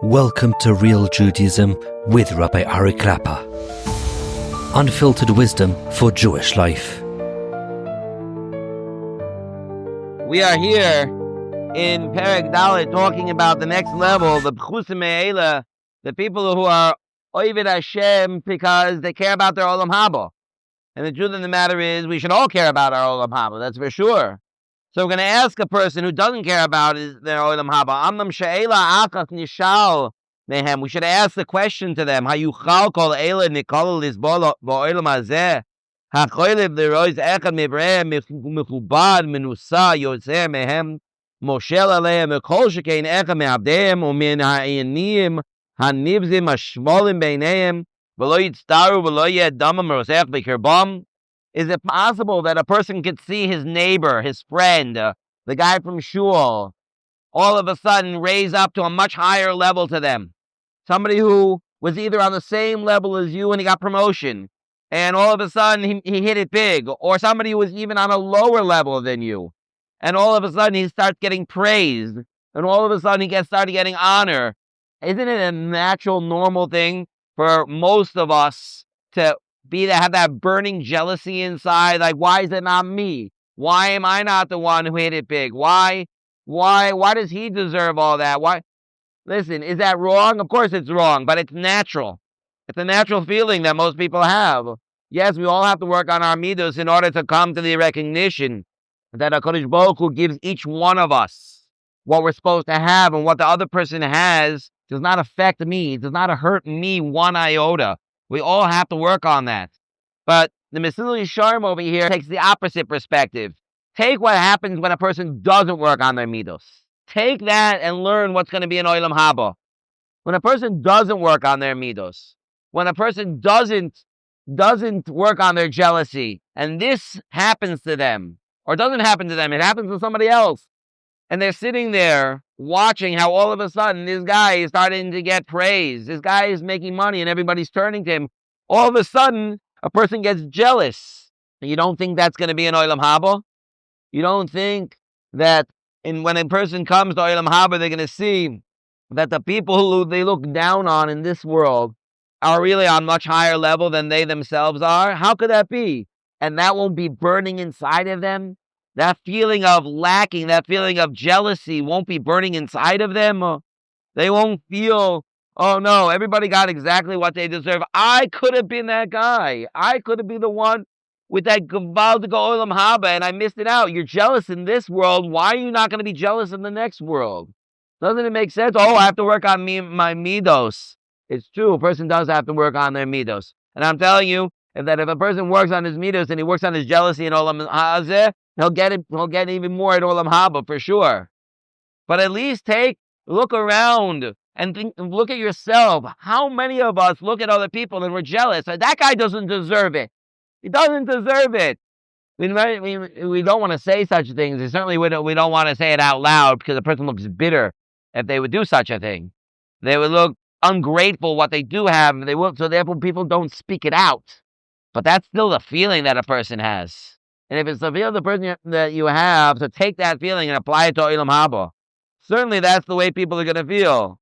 Welcome to Real Judaism with Rabbi Ari Klapper. Unfiltered wisdom for Jewish life. We are here in Perek Dalet talking about the next level, the B'chusim Me'ela, the people who are Oived Hashem because they care about their Olam Haba. And the truth of the matter is, we should all care about our Olam Haba, that's for sure. So we're going to ask a person who doesn't care about their Olam Haba. Amnam she'ela achas nishal mehem. We should ask the question to them. Hayuchal kol eila nikol lizbol ba'olam hazeh. Hachoyleb leroiz echad mivrehem mechubad menusa yozeh mehem. Moshel alehem ekol shekein echad me'abdehem umin ha'iniyim hanivzim hashmolim beinehem v'lo yitztaru v'lo yedamam rosech b'kirbam. Is it possible that a person could see his neighbor, his friend, the guy from shul, all of a sudden raise up to a much higher level to them? Somebody who was either on the same level as you and he got promotion, and all of a sudden he hit it big, or somebody who was even on a lower level than you, and all of a sudden he starts getting praised, and all of a sudden he started getting honor. Isn't it a natural, normal thing for most of us to have that burning jealousy inside? Like, why is it not me? Why am I not the one who hit it big? Why does he deserve all that? Why? Listen, is that wrong? Of course it's wrong, but it's natural. It's a natural feeling that most people have. Yes, we all have to work on our middos in order to come to the recognition that HaKadosh Baruch Hu gives each one of us what we're supposed to have, and what the other person has does not affect me, does not hurt me one iota. We all have to work on that. But the Mesilas Yesharim over here takes the opposite perspective. Take what happens when a person doesn't work on their middos. Take that and learn what's going to be in Olam Haba. When a person doesn't work on their middos, when a person doesn't work on their jealousy, and this happens to them, or doesn't happen to them, it happens to somebody else, and they're sitting there watching how all of a sudden this guy is starting to get praise. This guy is making money and everybody's turning to him. All of a sudden, a person gets jealous. You don't think that's going to be an Olam Haba? You don't think that when a person comes to Olam Haba, they're going to see that the people who they look down on in this world are really on much higher level than they themselves are? How could that be? And that won't be burning inside of them? That feeling of lacking, that feeling of jealousy won't be burning inside of them. They won't feel, oh no, everybody got exactly what they deserve. I could have been that guy. I could have been the one with that gewaltige Olam Haba and I missed it out. You're jealous in this world. Why are you not going to be jealous in the next world? Doesn't it make sense? Oh, I have to work on my middos. It's true. A person does have to work on their middos. And I'm telling you that if a person works on his middos and he works on his jealousy in Olam Haba, He'll get even more at Olam Haba for sure. But at least look around and look at yourself. How many of us look at other people and we're jealous? That guy doesn't deserve it. He doesn't deserve it. We don't want to say such things. And certainly we don't want to say it out loud because a person looks bitter if they would do such a thing. They would look ungrateful what they do have. So therefore people don't speak it out. But that's still the feeling that a person has. And if it's the feeling of the person that you have, to take that feeling and apply it to Olam Haba. Certainly that's the way people are going to feel.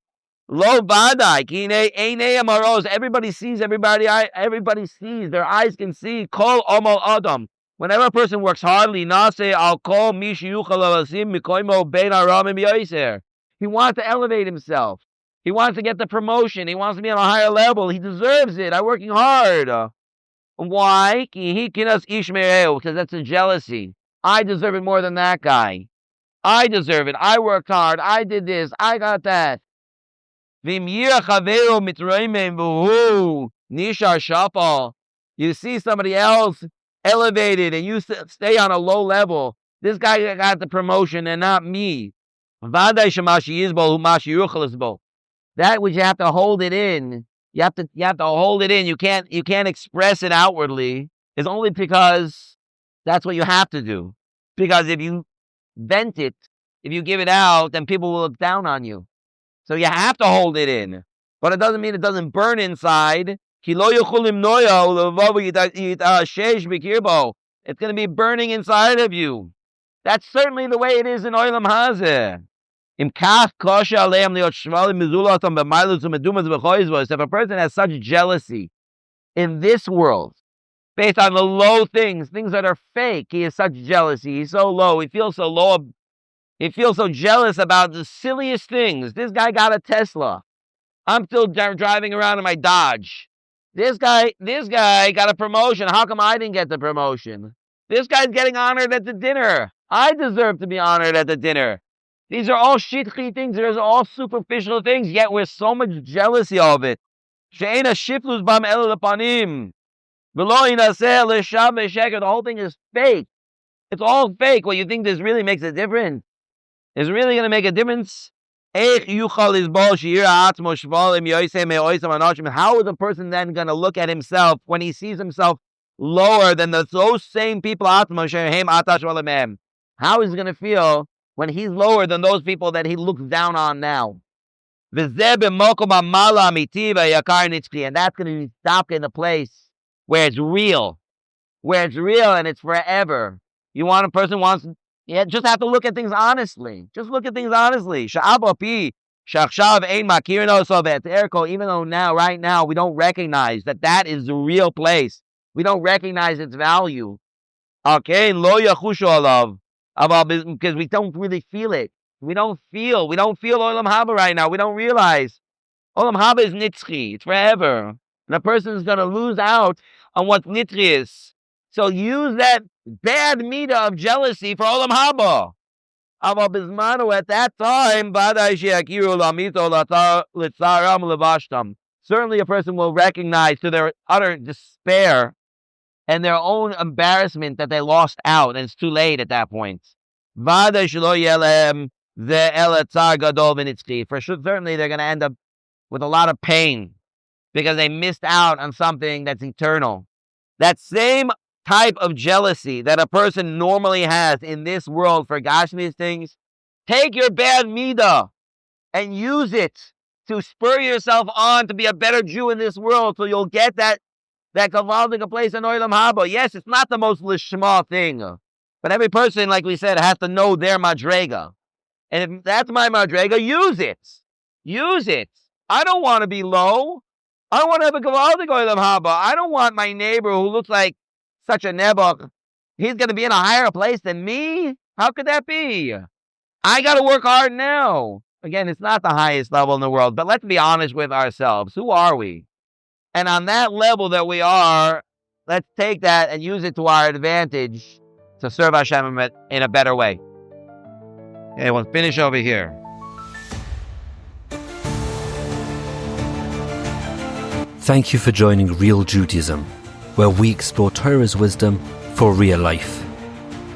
Lo vadai, ki einei amaros. Everybody sees everybody. Everybody sees. Their eyes can see. Kol omal adam. Whenever a person works hardly, nase al kol mi sheyuchal alasim mikoimo bein aramim yoser. He wants to elevate himself. He wants to get the promotion. He wants to be on a higher level. He deserves it. I'm working hard. Why? Because that's a jealousy. I deserve it more than that guy. I deserve it. I worked hard. I did this. I got that. You see somebody else elevated and you stay on a low level. This guy got the promotion and not me. That which you have to hold it in. You have to hold it in. You can't express it outwardly. It's only because that's what you have to do. Because if you vent it, if you give it out, then people will look down on you. So you have to hold it in. But it doesn't mean it doesn't burn inside. It's going to be burning inside of you. That's certainly the way it is in Olam Haba. If a person has such jealousy in this world, based on the low things that are fake, he has such jealousy. He's so low. He feels so low. He feels so jealous about the silliest things. This guy got a Tesla. I'm still driving around in my Dodge. This guy got a promotion. How come I didn't get the promotion? This guy's getting honored at the dinner. I deserve to be honored at the dinner. These are all shitchi things. These are all superficial things, yet we're so much jealousy of it. The whole thing is fake. It's all fake. What you think this really makes a difference? Is really going to make a difference? How is a person then going to look at himself when he sees himself lower than those same people? How is he going to feel when he's lower than those people that he looks down on now? And that's going to be stopped in a place where it's real and it's forever. Just have to look at things honestly. Just look at things honestly. Even though right now, we don't recognize that is the real place. We don't recognize its value. Okay, because we don't really feel it. We don't feel Olam Haba right now. We don't realize Olam Haba is nitzchi. It's forever. And a person is going to lose out on what nitzchi is. So use that bad midah of jealousy for Olam Haba. At that time, certainly a person will recognize to their utter despair and their own embarrassment that they lost out, and it's too late at that point. For sure, certainly they're going to end up with a lot of pain because they missed out on something that's eternal. That same type of jealousy that a person normally has in this world for gashmiyus things, take your bad midah and use it to spur yourself on to be a better Jew in this world, so you'll get that kavaldik place in Olam Haba. Yes, it's not the most lishma thing, but every person, like we said, has to know their madreiga. And if that's my madreiga, use it. Use it. I don't want to be low. I want to have a kavaldik Olam Haba. I don't want my neighbor who looks like such a nebuch, he's going to be in a higher place than me? How could that be? I got to work hard now. Again, it's not the highest level in the world, but let's be honest with ourselves. Who are we? And on that level that we are, let's take that and use it to our advantage to serve Hashem in a better way. Okay, we'll finish over here. Thank you for joining Real Judaism, where we explore Torah's wisdom for real life.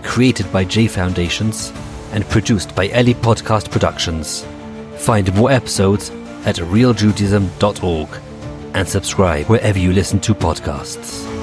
Created by J Foundations and produced by Eli Podcast Productions. Find more episodes at realjudaism.org and subscribe wherever you listen to podcasts.